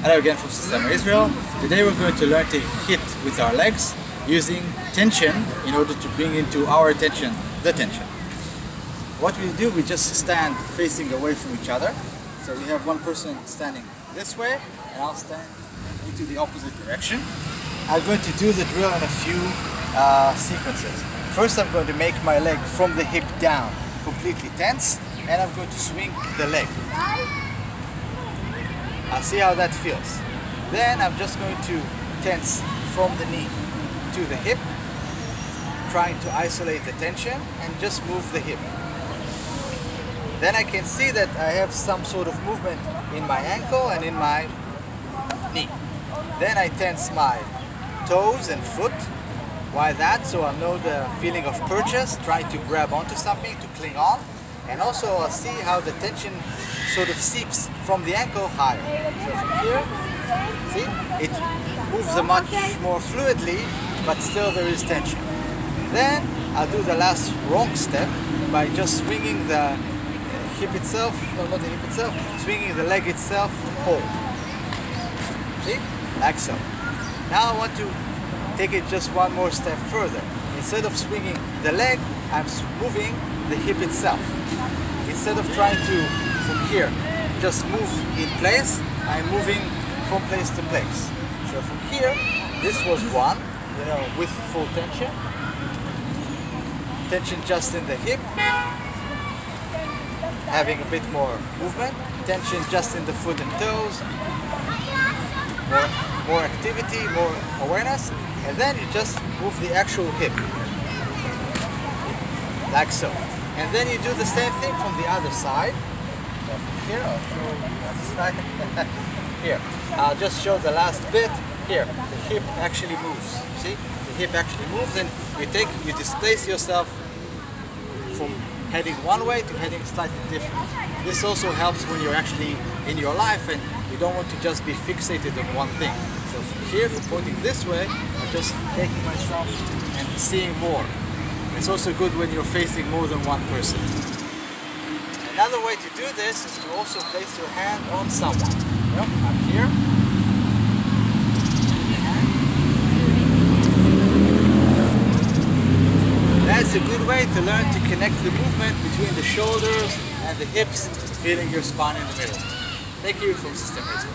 Hello again from Systema Israel. Today we're going to learn to hit with our legs using tension in order to bring into our attention the tension. What we do, we just stand facing away from each other. So we have one person standing this way and I'll stand into the opposite direction. I'm going to do the drill in a few sequences. First I'm going to make my leg from the hip down completely tense, and I'm going to swing the leg. I'll see how that feels. Then I'm just going to tense from the knee to the hip, trying to isolate the tension and just move the hip. Then I can see that I have some sort of movement in my ankle and in my knee. Then I tense my toes and foot. Why that? So I know the feeling of purchase, trying to grab onto something, to cling on. And also I'll see how the tension sort of seeps from the ankle higher. So from here, see, it moves much more fluidly, but still there is tension. Then I'll do the last wrong step by just swinging the hip itself, no, not the hip itself, swinging the leg itself whole. See, like so. Now I want to take it just one more step further. Instead of swinging the leg, I'm moving the hip itself. Instead of trying to, from here, just move in place, I'm moving from place to place. So from here, this was one, with full tension. Tension just in the hip, having a bit more movement. Tension just in the foot and toes, more activity, more awareness. And then you just move the actual hip, like so. And then you do the same thing from the other side. Here, I'll show the other side. Here, I'll just show the last bit. Here, the hip actually moves. See, the hip actually moves, and you displace yourself from heading one way to heading slightly different. This also helps when you're actually in your life and you don't want to just be fixated on one thing. So from here, from pointing this way, I'm just taking myself and seeing more. It's also good when you're facing more than one person. Another way to do this is to also place your hand on someone. I'm here. That's a good way to learn to connect the movement between the shoulders and the hips, feeling your spine in the middle. Thank you from Systema Israel.